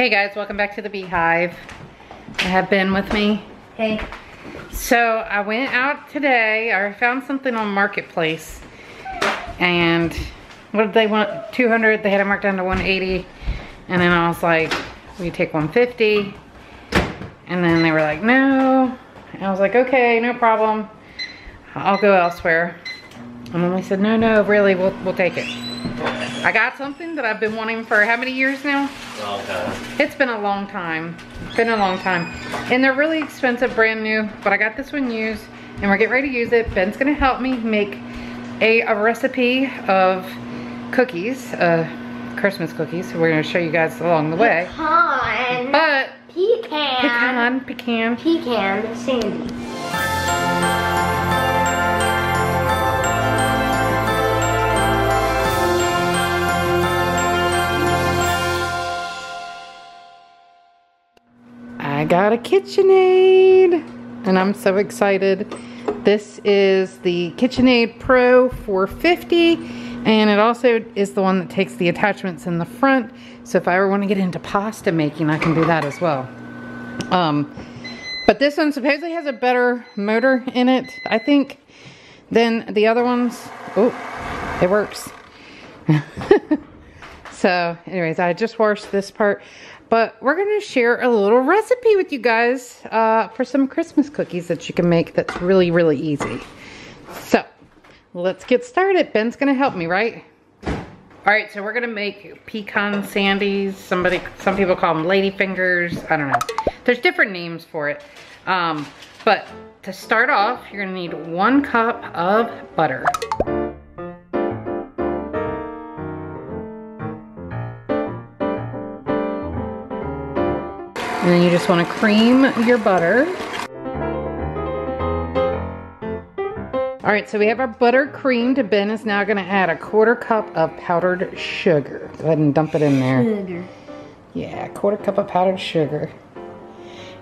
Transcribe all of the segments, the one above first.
Hey guys, welcome back to the Beehive. I have Ben with me. Hey. So I went out today. I found something on Marketplace, and what did they want? 200. They had it marked down to 180, and then I was like, "Will you take 150?" And then they were like, "No." And I was like, "Okay, no problem. I'll go elsewhere." And then they said, "No, really, we'll take it." I got something that I've been wanting for how many years now? Long time. It's been a long time. Been a long time. And they're really expensive, brand new, but I got this one used and we're getting ready to use it. Ben's gonna help me make a recipe of cookies, Christmas cookies. So we're gonna show you guys along the way. Pecan. But Pecan Sandies. I got a KitchenAid and I'm so excited. This is the KitchenAid Pro 450 and it also is the one that takes the attachments in the front. So if I ever want to get into pasta making, I can do that as well. But this one supposedly has a better motor in it, I think, than the other ones. Oh, it works. So anyways, I just washed this part. But we're gonna share a little recipe with you guys for some Christmas cookies that you can make that's really, really easy. So, let's get started. Ben's gonna help me, right? All right, so we're gonna make pecan sandies. Some people call them lady fingers. I don't know. There's different names for it. But to start off, you're gonna need 1 cup of butter. And then you just want to cream your butter. All right, so we have our butter creamed. Ben is now going to add a 1/4 cup of powdered sugar. Go ahead and dump it in there. Sugar. Yeah, 1/4 cup of powdered sugar.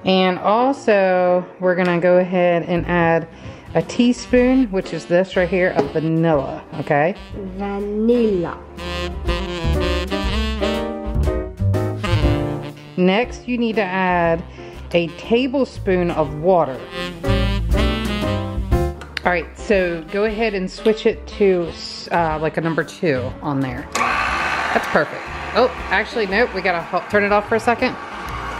And also, we're going to go ahead and add a teaspoon, which is this right here, of vanilla, okay? Vanilla. Next, you need to add a tablespoon of water. All right, so go ahead and switch it to like a number 2 on there. That's perfect. Oh, actually, nope, we gotta turn it off for a second.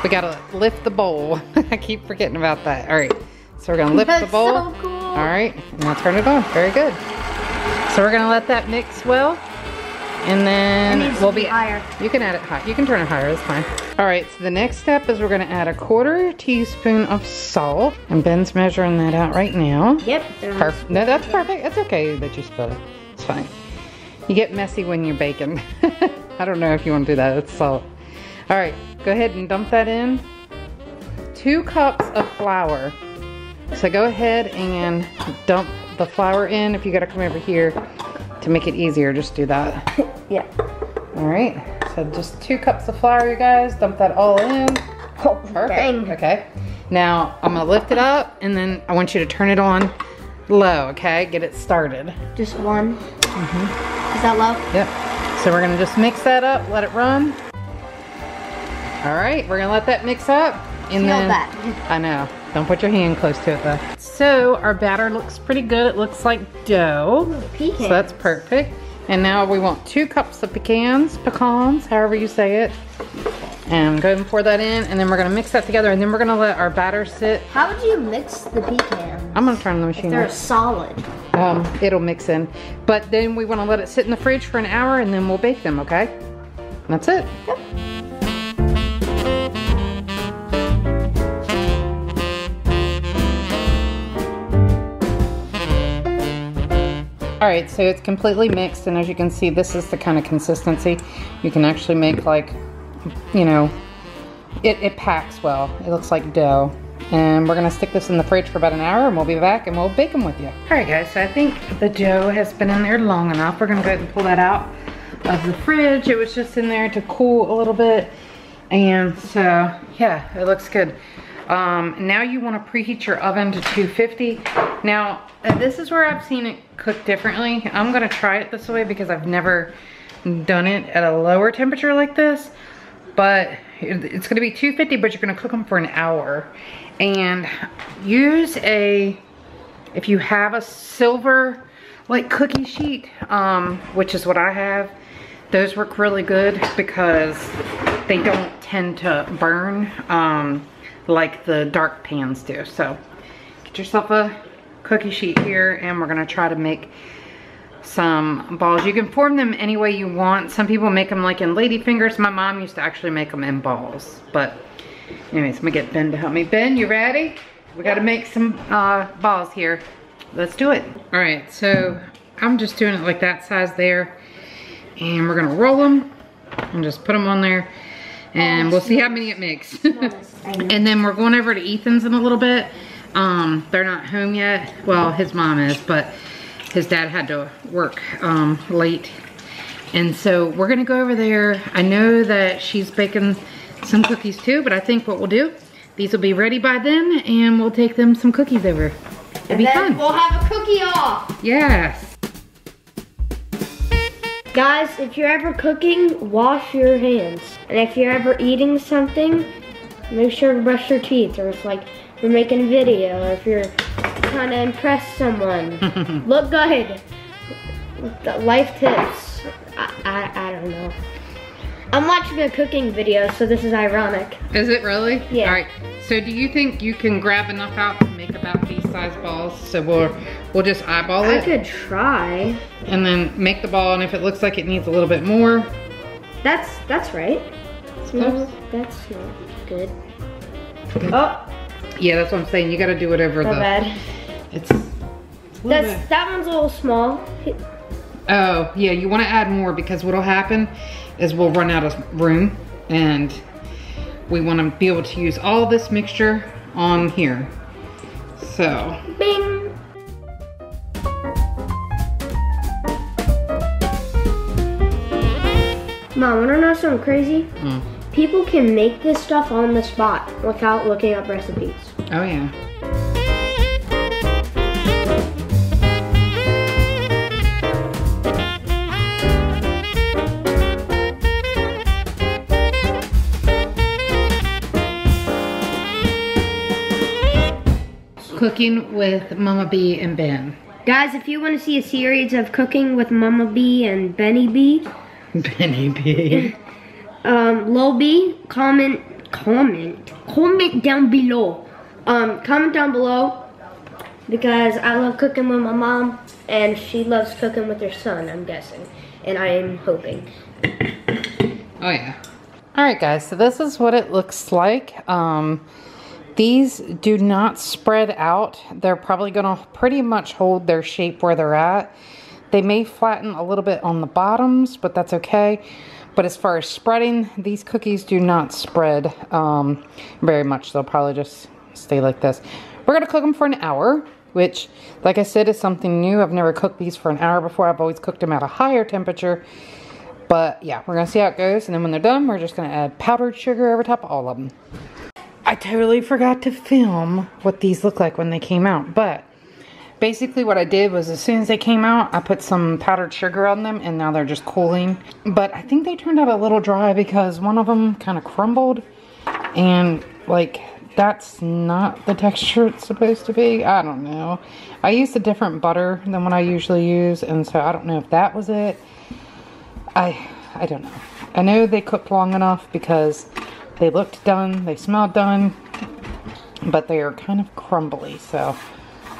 We gotta lift the bowl. I keep forgetting about that. All right, so we're gonna lift the bowl. So cool. All right, and now turn it on, very good. So we're gonna let that mix well. And then we'll be higher. You can add it high. You can turn it higher, that's fine. All right, so the next step is we're gonna add a 1/4 teaspoon of salt. And Ben's measuring that out right now. Yep. Perfect. No, that's perfect. It's okay that you spilled it. It's fine. You get messy when you're baking. I don't know if you want to do that. It's salt. All right, go ahead and dump that in. 2 cups of flour. So go ahead and dump the flour in. If you gotta come over here to make it easier, just do that. Yeah. All right, so just 2 cups of flour, you guys. Dump that all in. Oh, Perfect. dang. Okay. Now I'm gonna lift it up, and then I want you to turn it on low. Okay, get it started. Just 1. Is that low? Yep. So we're gonna just mix that up, let it run. All right, we're gonna let that mix up, and Feel then that. I know. Don't put your hand close to it though. So our batter looks pretty good. It looks like dough. Pecan. So that's perfect. And now we want 2 cups of pecans, however you say it. And go ahead and pour that in, and then we're gonna mix that together, and then we're gonna let our batter sit. How would you mix the pecans? I'm gonna turn the machine They're off. solid. It'll mix in. But then we wanna let it sit in the fridge for an hour, and then we'll bake them, okay? That's it. Yep. All right, so it's completely mixed, and as you can see, this is the kind of consistency. You can actually make like, you know, it packs well. It looks like dough. And we're gonna stick this in the fridge for about an hour, and we'll be back and we'll bake them with you. All right guys, so I think the dough has been in there long enough. We're gonna go ahead and pull that out of the fridge. It was just in there to cool a little bit. And so, yeah, it looks good. Now you want to preheat your oven to 250. Now, this is where I've seen it cook differently. I'm going to try it this way because I've never done it at a lower temperature like this. But it's gonna be $2.50, but you're gonna cook them for an hour. And use if you have a silver like cookie sheet, which is what I have, those work really good because they don't tend to burn like the dark pans do. So get yourself a cookie sheet here, and we're gonna try to make some balls. You can form them any way you want. Some people make them like in lady fingers. My mom used to actually make them in balls. But anyways, I'm gonna get Ben to help me. Ben, you ready? We gotta make some balls here. Let's do it. All right, so I'm just doing it like that size there. And we're gonna roll them and just put them on there. And we'll see how many it makes. And then we're going over to Ethan's in a little bit. They're not home yet. Well, his mom is, but his dad had to work late. And so we're gonna go over there. I know that she's baking some cookies too, but I think what we'll do, these will be ready by then, and we'll take them some cookies over. It'll be fun. We'll have a cookie off. Yes. Guys, if you're ever cooking, wash your hands. And if you're ever eating something, make sure to brush your teeth. Or it's like you're making a video, or if you're trying to impress someone. Look good. Life tips. I don't know. I'm watching a cooking video, so this is ironic. Is it really? Yeah. All right. So do you think you can grab enough out to make about these size balls? So we'll just eyeball it. I could try. And then make the ball, and if it looks like it needs a little bit more. That's right. Close. That's not good. Okay. Oh. Yeah, that's what I'm saying. You got to do whatever My bad. It's a little bit. That one's a little small. Oh, yeah, you want to add more because what'll happen is we'll run out of room, and we want to be able to use all this mixture on here. So. Bing. Mom, wanna know something crazy? People can make this stuff on the spot without looking up recipes. Oh, yeah. Cooking with Mama B and Ben. Guys, if you want to see a series of cooking with Mama B and Benny B, Benny B. Lil B, comment down below. Comment down below, because I love cooking with my mom and she loves cooking with her son, I'm guessing, and I am hoping. Oh yeah. All right, guys, so this is what it looks like. These do not spread out. They're probably gonna pretty much hold their shape where they're at. They may flatten a little bit on the bottoms, but that's okay. But as far as spreading, these cookies do not spread very much. They'll probably just stay like this. We're gonna cook them for an hour, which, like I said, is something new. I've never cooked these for an hour before. I've always cooked them at a higher temperature. But yeah, we're gonna see how it goes. And then when they're done, we're just gonna add powdered sugar over top of all of them. I totally forgot to film what these look like when they came out, but basically what I did was as soon as they came out, I put some powdered sugar on them, and now they're just cooling. But I think they turned out a little dry because one of them kind of crumbled, and like that's not the texture it's supposed to be. I don't know. I used a different butter than what I usually use, and so I don't know if that was it. I don't know. I know they cooked long enough because they looked done, they smelled done, but they are kind of crumbly, so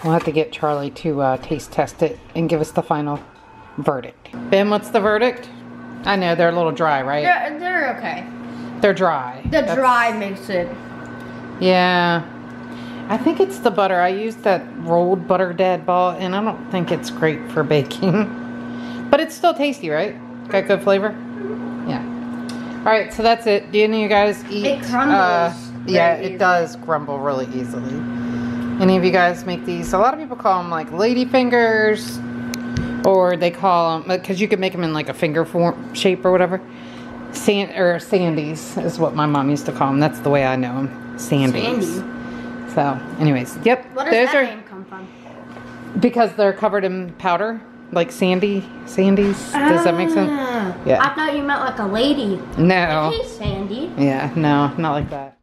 we'll have to get Charlie to taste test it and give us the final verdict. Ben, what's the verdict? I know, they're a little dry, right? They're okay. They're dry. The dry makes it. Yeah. I think it's the butter. I used that rolled butter dad ball, and I don't think it's great for baking. But it's still tasty, right? Got good flavor? Yeah. Alright, so that's it. Do any of you guys eat? It crumbles. Yeah, it does crumble really easily. Any of you guys make these? A lot of people call them like lady fingers, or they call them, because you can make them in like a finger form shape or whatever. Sandies is what my mom used to call them. That's the way I know them. Sandies. So, anyways, yep. What does that name come from? Because they're covered in powder, like Sandies. Does that make sense? Yeah. I thought you meant like a lady. No. Hey, Sandy. Yeah, no, not like that.